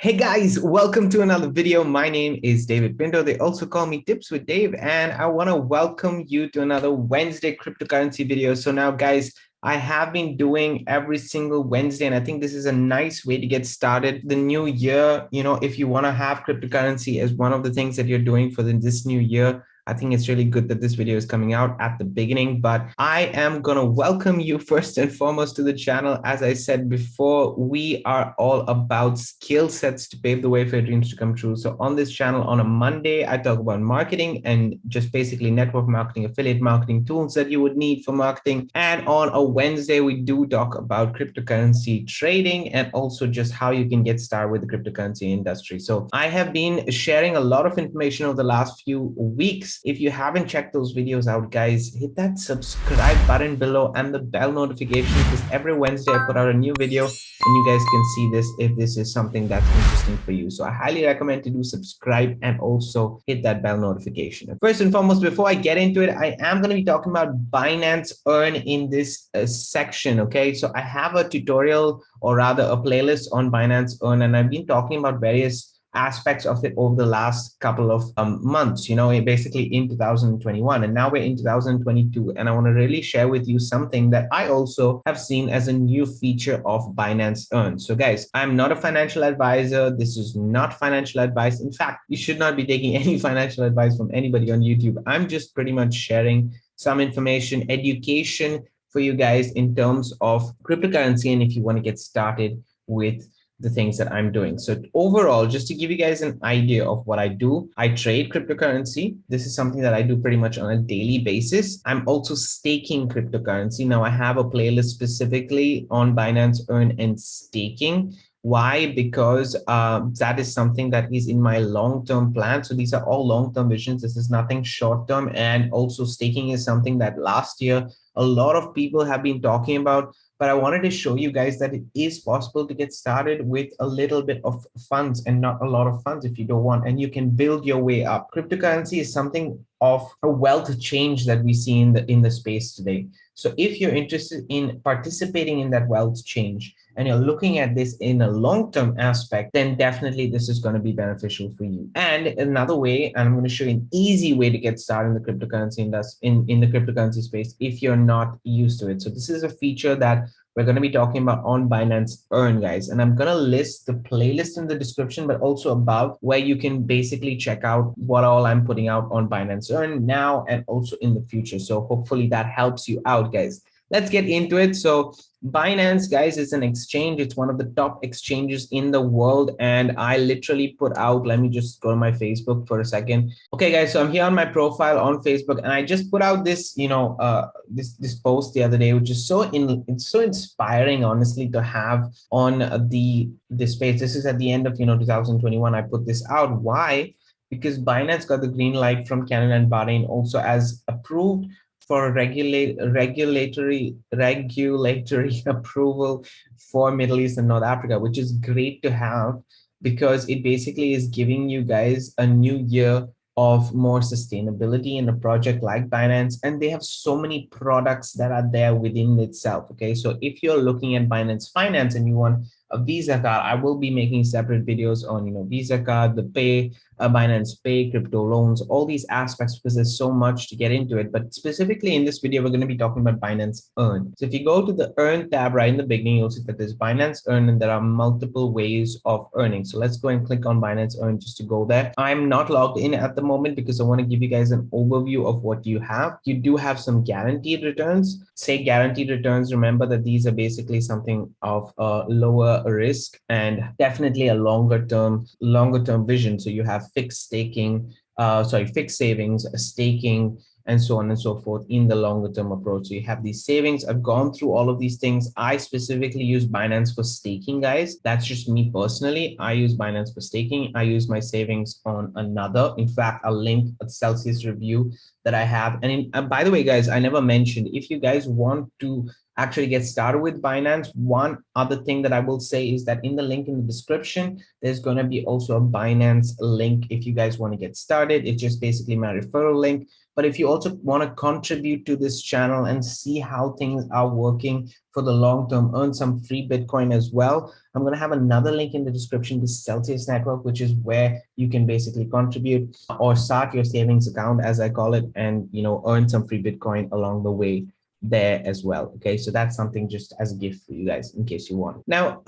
Hey guys, welcome to another video. My name is David Pinto. They also call me Tips with Dave, and I want to welcome you to another Wednesday cryptocurrency video. So now guys, I have been doing every single Wednesday, and I think this is a nice way to get started the new year. If you want to have cryptocurrency as one of the things that you're doing for this new year, I think it's really good that this video is coming out at the beginning, but I am going to welcome you first and foremost to the channel. As I said before, we are all about skill sets to pave the way for your dreams to come true. So on this channel, on a Monday, I talk about marketing and just basically network marketing, affiliate marketing tools that you would need for marketing. And on a Wednesday, we do talk about cryptocurrency trading and also just how you can get started with the cryptocurrency industry. So I have been sharing a lot of information over the last few weeks. If you haven't checked those videos out, guys, hit that subscribe button below and the bell notification, because every Wednesday I put out a new video and you guys can see this if this is something that's interesting for you. So I highly recommend to do subscribe and also hit that bell notification. First and foremost, before I get into it, I am going to be talking about Binance Earn in this section. Okay, so I have a tutorial, or rather a playlist on Binance Earn, and I've been talking about various aspects of it over the last couple of months, basically in 2021, and now we're in 2022, and I want to really share with you something that I also have seen as a new feature of Binance Earn. So guys, I'm not a financial advisor. This is not financial advice. In fact, you should not be taking any financial advice from anybody on YouTube. I'm just pretty much sharing some information, education for you guys in terms of cryptocurrency, and if you want to get started with the things that I'm doing. So overall, just to give you guys an idea of what I do, I trade cryptocurrency. This is something that I do pretty much on a daily basis. I'm also staking cryptocurrency. Now I have a playlist specifically on Binance Earn and staking. Why? Because that is something that is in my long-term plan. So these are all long-term visions. This is nothing short-term. And also staking is something that last year, a lot of people have been talking about, but I wanted to show you guys that it is possible to get started with a little bit of funds and not a lot of funds if you don't want, and you can build your way up. Cryptocurrency is something of a wealth change that we see in the space today. So if you're interested in participating in that wealth change and you're looking at this in a long-term aspect, then definitely this is going to be beneficial for you. And another way, and I'm going to show you an easy way to get started in the cryptocurrency industry, in the cryptocurrency space, if you're not used to it. So this is a feature that we're going to be talking about on Binance Earn, guys. And I'm going to list the playlist in the description, but also above, where you can basically check out what all I'm putting out on Binance Earn now and also in the future. So hopefully that helps you out, guys. Let's get into it. So Binance, guys, is an exchange. It's one of the top exchanges in the world. And I literally put out, let me just go to my Facebook for a second. Okay, guys, so I'm here on my profile on Facebook, and I just put out this, this post the other day, which is it's so inspiring, honestly, to have on this page. This is at the end of 2021. I put this out. Why? Because Binance got the green light from Canada and Bahrain also as approved for regulatory approval for Middle East and North Africa, which is great to have, because it basically is giving you guys a new year of more sustainability in a project like Binance. And they have so many products that are there within itself. Okay, so if you're looking at Binance Finance and you want a Visa card, I will be making separate videos on Visa card, the Pay, Binance Pay, crypto loans, all these aspects, because there's so much to get into it. But specifically in this video, we're going to be talking about Binance Earn. So if you go to the Earn tab right in the beginning, you'll see that there's Binance Earn, and there are multiple ways of earning. So let's go and click on Binance Earn just to go there. I'm not logged in at the moment because I want to give you guys an overview of what you have. You do have some guaranteed returns. Say guaranteed returns, remember that these are basically something of a lower risk and definitely a longer term vision. So you have fixed savings, staking, and so on and so forth in the longer term approach. So you have these savings. I've gone through all of these things. I specifically use Binance for staking, guys. That's just me personally. I use Binance for staking. I use my savings on another. In fact, I'll link a Celsius review that I have. And by the way, guys, I never mentioned, if you guys want to actually get started with Binance, one other thing that I will say is that in the link in the description, there's going to be also a Binance link if you guys want to get started. It's just basically my referral link. But if you also want to contribute to this channel and see how things are working for the long term, earn some free Bitcoin as well, I'm going to have another link in the description to Celsius Network, which is where you can basically contribute or start your savings account, as I call it, and earn some free Bitcoin along the way there as well. Okay, so that's something just as a gift for you guys in case you want. Now,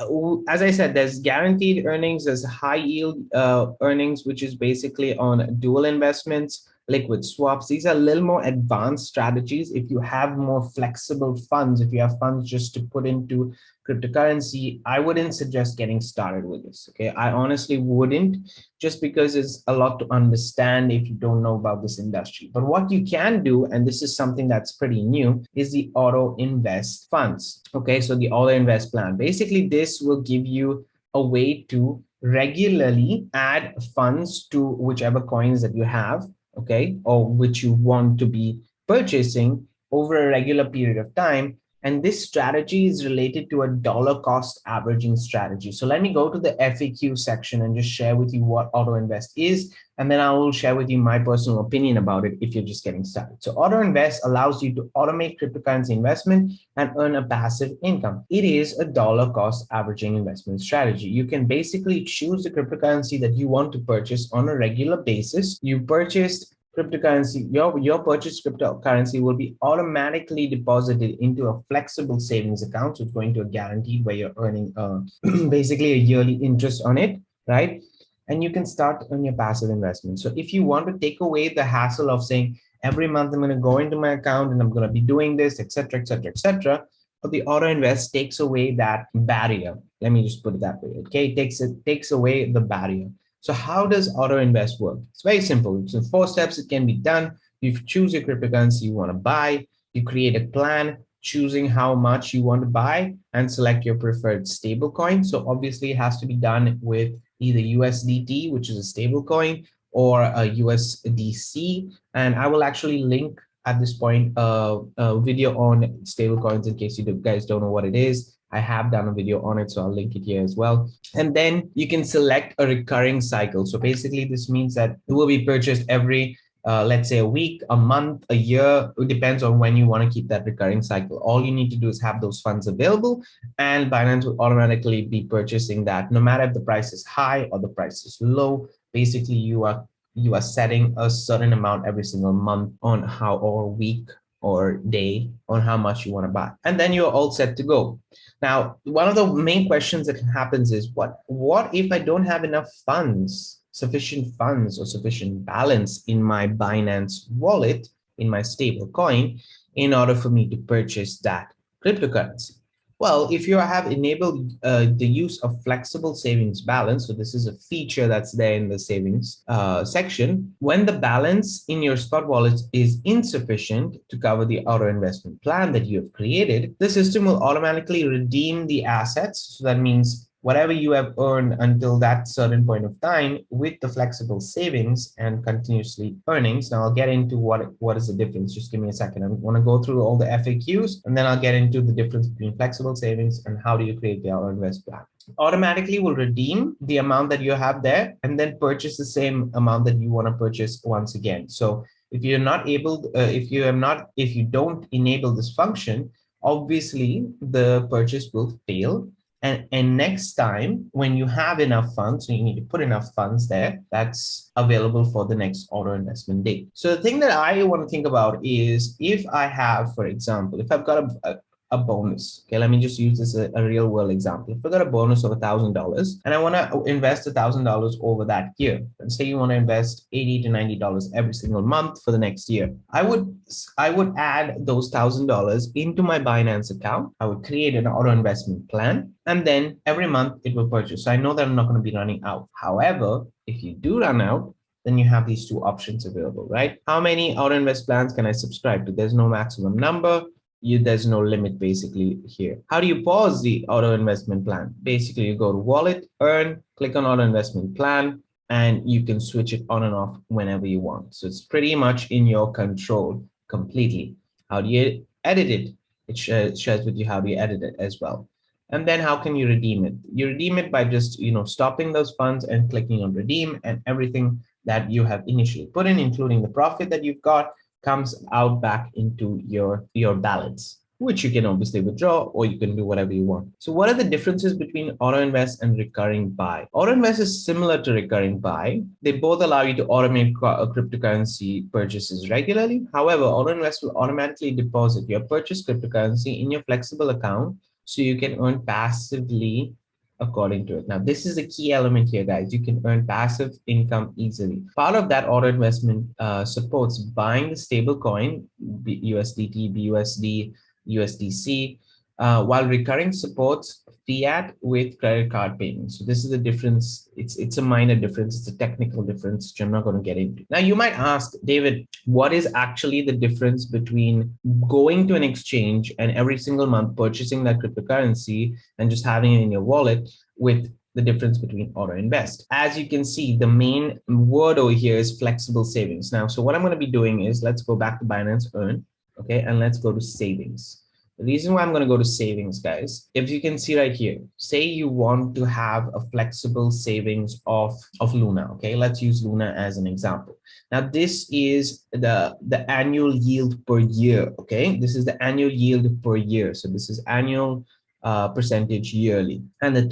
as I said, there's guaranteed earnings, there's high yield earnings, which is basically on dual investments, liquid swaps. These are a little more advanced strategies. If you have more flexible funds, if you have funds just to put into cryptocurrency, I wouldn't suggest getting started with this. Okay, I honestly wouldn't, just because it's a lot to understand if you don't know about this industry. But what you can do, and this is something that's pretty new, is the Auto Invest funds. Okay, so the Auto Invest plan. Basically, this will give you a way to regularly add funds to whichever coins that you have, okay, or which you want to be purchasing over a regular period of time. And this strategy is related to a dollar cost averaging strategy. So let me go to the FAQ section and just share with you what Auto Invest is. And then I will share with you my personal opinion about it if you're just getting started. So Auto Invest allows you to automate cryptocurrency investment and earn a passive income. It is a dollar cost averaging investment strategy. You can basically choose the cryptocurrency that you want to purchase on a regular basis. You purchased cryptocurrency, your purchased cryptocurrency will be automatically deposited into a flexible savings account. So it's going to a guaranteed where you're earning basically a yearly interest on it, right? And you can start on your passive investment. So if you want to take away the hassle of saying every month I'm going to go into my account and I'm going to be doing this, etc., etc., etc., but the Auto Invest takes away that barrier. Let me just put it that way. Okay, it takes away the barrier. So how does Auto Invest work? It's very simple. It's in 4 steps. It can be done. You choose your cryptocurrency you want to buy. You create a plan, choosing how much you want to buy, and select your preferred stablecoin. So obviously, it has to be done with either USDT, which is a stablecoin, or a USDC. And I will actually link at this point a video on stablecoins in case you guys don't know what it is. I have done a video on it, so I'll link it here as well. And then you can select a recurring cycle. So basically, this means that it will be purchased every, let's say, a week, a month, a year. It depends on when you want to keep that recurring cycle. All you need to do is have those funds available, and Binance will automatically be purchasing that, no matter if the price is high or the price is low. Basically, you are setting a certain amount every single month on how, or week or day, on how much you want to buy, and then you're all set to go. Now, one of the main questions that happens is what if I don't have enough funds, sufficient funds or sufficient balance in my Binance wallet, in my stable coin, in order for me to purchase that cryptocurrency? Well, if you have enabled the use of flexible savings balance, so this is a feature that's there in the savings section, when the balance in your spot wallet is insufficient to cover the auto investment plan that you have created, the system will automatically redeem the assets. So that means whatever you have earned until that certain point of time with the flexible savings and continuously earnings. Now I'll get into what is the difference. Just give me a second. I want to go through all the FAQs, and then I'll get into the difference between flexible savings and how do you create the auto invest plan. Automatically will redeem the amount that you have there and then purchase the same amount that you want to purchase once again. So if you're not able, if you don't enable this function, obviously the purchase will fail. And next time when you have enough funds, so you need to put enough funds there, that's available for the next auto investment date. So the thing that I want to think about is if I have, for example, if I've got a bonus. Okay, let me just use this a real world example. If I got a bonus of $1,000 and I want to invest $1,000 over that year, and say you want to invest $80 to $90 every single month for the next year, I would add those $1,000 into my Binance account. I would create an auto investment plan, and then every month it will purchase. So I know that I'm not going to be running out. However, if you do run out, then you have these 2 options available, right? How many auto invest plans can I subscribe to? There's no maximum number. There's no limit basically here. How do you pause the auto investment plan? Basically, you go to wallet, earn, click on auto investment plan, and you can switch it on and off whenever you want. So it's pretty much in your control completely. How do you edit it? It shares with you how do you edit it as well. And then how can you redeem it? You redeem it by just, stopping those funds and clicking on redeem, and everything that you have initially put in, including the profit that you've got, comes out back into your balance, which you can obviously withdraw, or you can do whatever you want. So what are the differences between auto invest and recurring buy? Auto invest is similar to recurring buy. They both allow you to automate cryptocurrency purchases regularly. However, auto invest will automatically deposit your purchased cryptocurrency in your flexible account, so you can earn passively according to it. Now, this is a key element here, guys. You can earn passive income easily. Part of that auto investment supports buying the stable coin, USDT, BUSD, USDC, while recurring supports fiat with credit card payments. So this is the difference. It's a minor difference. It's a technical difference, which I'm not going to get into. Now, you might ask, David, what is actually the difference between going to an exchange and every single month purchasing that cryptocurrency and just having it in your wallet, with the difference between auto invest? As you can see, the main word over here is flexible savings. Now, so what I'm going to be doing is, let's go back to Binance Earn. Okay, and let's go to savings. The reason why I'm going to go to savings, guys, if you can see right here, say you want to have a flexible savings of Luna. Okay, let's use Luna as an example. Now, this is the annual yield per year. Okay, this is the annual yield per year. So this is annual percentage yearly, and the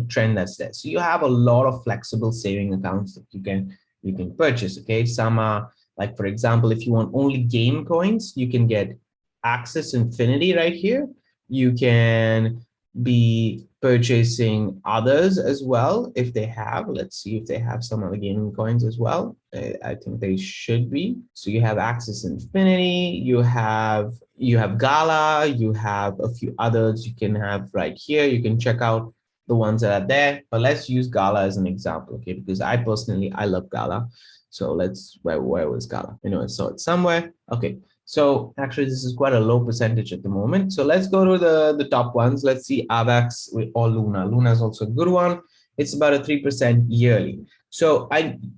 trend that's there. So you have a lot of flexible saving accounts that you can purchase. Okay, some are, like, for example, if you want only game coins, you can get Access Infinity right here. You can be purchasing others as well if they have. Let's see if they have some other gaming coins as well. I think they should be. So you have Access Infinity, you have Gala, you have a few others you can have right here. You can check out the ones that are there, but let's use Gala as an example, okay? Because I personally love Gala. So let's, where was Gala? I saw it somewhere. Okay. So actually, this is quite a low percentage at the moment. So let's go to the top ones. Let's see AVAX or Luna. Luna is also a good one. It's about a 3% yearly. So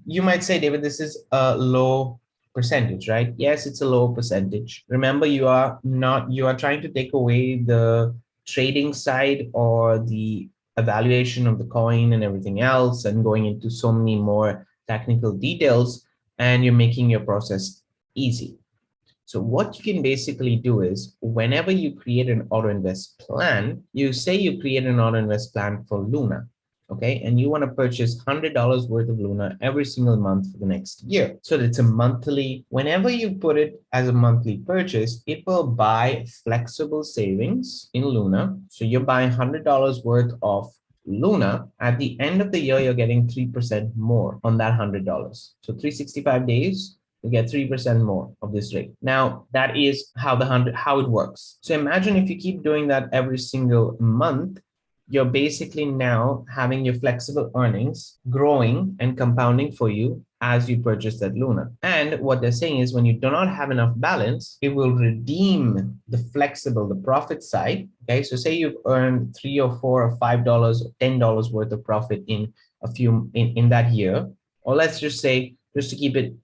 you might say, David, this is a low percentage, right? Yes, it's a low percentage. Remember, you are trying to take away the trading side or the evaluation of the coin and everything else, and going into so many more technical details, and you're making your process easy. So what you can basically do is, whenever you create an auto invest plan, you say you create an auto invest plan for Luna, okay? And you want to purchase $100 worth of Luna every single month for the next year. So it's a monthly, whenever you put it as a monthly purchase, it will buy flexible savings in Luna. So you're buying $100 worth of Luna. At the end of the year, you're getting 3% more on that $100. So 365 days, you get 3% more of this rate. Now, that is how it works. So imagine if you keep doing that every single month, you're basically now having your flexible earnings growing and compounding for you as you purchase that Luna. And what they're saying is, when you do not have enough balance, it will redeem the profit side. Okay, so say you've earned $3 or $4 or $5 or $10 worth of profit in in that year, or let's just say, just to keep it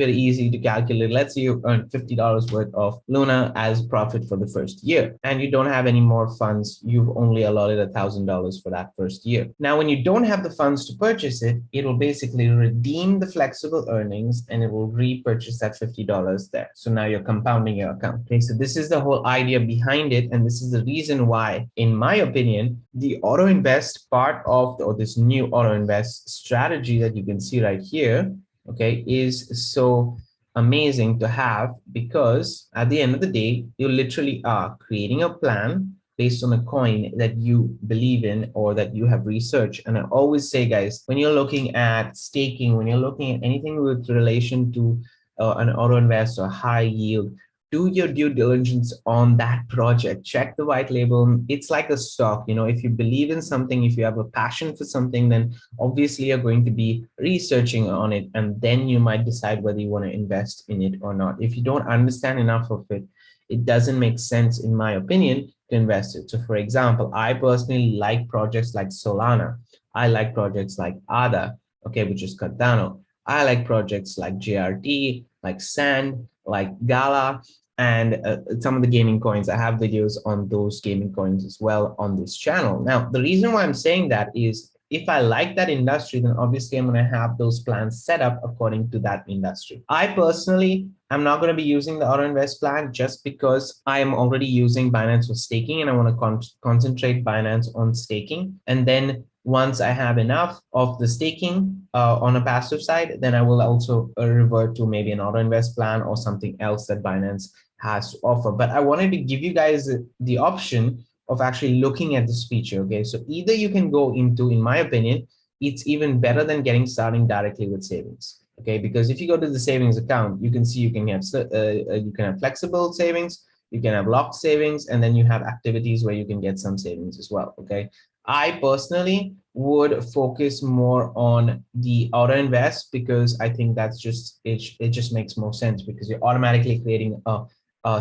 easy to calculate, let's say you earn $50 worth of Luna as profit for the first year, and you don't have any more funds. You've only allotted $1,000 for that first year. Now, when you don't have the funds to purchase it, it will basically redeem the flexible earnings, and it will repurchase that $50 there. So now you're compounding your account. Okay, so this is the whole idea behind it, and this is the reason why, in my opinion, the auto invest part of, or this new auto invest strategy that you can see right here, okay, is so amazing to have, because at the end of the day, you literally are creating a plan based on a coin that you believe in or that you have researched. And I always say, guys, when you're looking at staking, when you're looking at anything with relation to an auto invest or high yield, do your due diligence on that project. Check the white label. It's like a stock. If you believe in something, if you have a passion for something, then obviously you're going to be researching on it, and then you might decide whether you want to invest in it or not. If you don't understand enough of it, it doesn't make sense, in my opinion, to invest it. So for example, I personally like projects like Solana. I like projects like ADA, okay, which is Cardano. I like projects like JRT, like Sand, like Gala. and some of the gaming coins. I have videos on those gaming coins as well on this channel. Now, the reason why I'm saying that is if I like that industry, then obviously I'm going to have those plans set up according to that industry. I personally am not going to be using the Auto Invest plan just because I am already using Binance for staking and I want to concentrate Binance on staking. And then once I have enough of the staking on a passive side, then I will also revert to maybe an Auto Invest plan or something else that Binance has to offer. But I wanted to give you guys the option of actually looking at this feature. Okay, so either you can go into, in my opinion, it's even better than getting starting directly with savings. Okay, because if you go to the savings account, you can see you can have flexible savings, you can have locked savings, and then you have activities where you can get some savings as well. Okay, I personally would focus more on the auto invest because I think that's just it just makes more sense because you're automatically creating a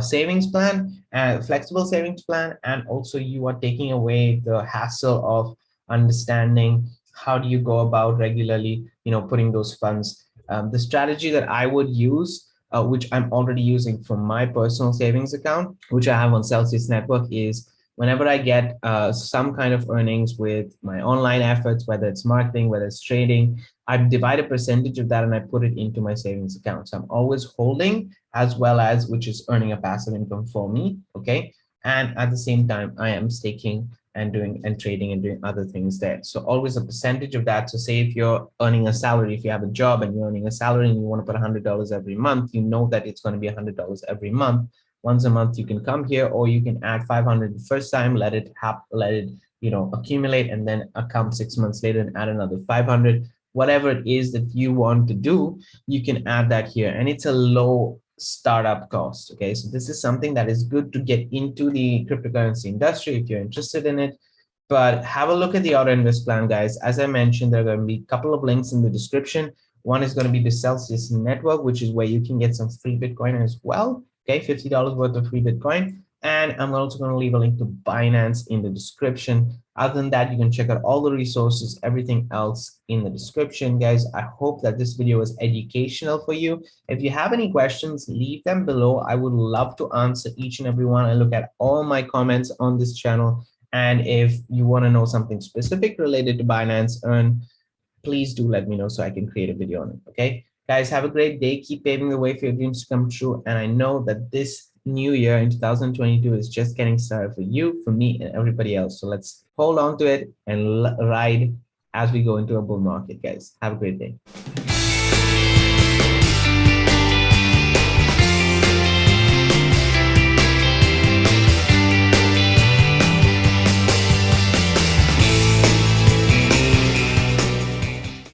savings plan and flexible savings plan, and also you are taking away the hassle of understanding how do you go about regularly putting those funds. The strategy that I would use, which I'm already using from my personal savings account, which I have on Celsius Network, is whenever I get some kind of earnings with my online efforts, whether it's marketing, whether it's trading, I divide a percentage of that and I put it into my savings account. So I'm always holding as well as which is earning a passive income for me. Okay. And at the same time, I am staking and doing and trading and doing other things there. So always a percentage of that. So say if you're earning a salary, if you have a job and you're earning a salary and you want to put $100 every month, you know that it's going to be $100 every month. Once a month, you can come here, or you can add 500 the first time, let it accumulate, and then come 6 months later and add another 500. Whatever it is that you want to do, you can add that here, and it's a low startup cost. Okay, so this is something that is good to get into the cryptocurrency industry if you're interested in it. But have a look at the Auto Invest plan, guys. As I mentioned, there are going to be a couple of links in the description. One is going to be the Celsius network, which is where you can get some free Bitcoin as well. Okay, $50 worth of free Bitcoin. And I'm also going to leave a link to Binance in the description. Other than that, you can check out all the resources, everything else in the description, guys. I hope that this video was educational for you. If you have any questions, leave them below. I would love to answer each and every one. I look at all my comments on this channel. And if you want to know something specific related to Binance Earn, please do let me know so I can create a video on it. Okay, guys, have a great day. Keep paving the way for your dreams to come true. And I know that this new year in 2022 is just getting started for you, for me, and everybody else. So let's hold on to it and ride as we go into a bull market, guys. Have a great day.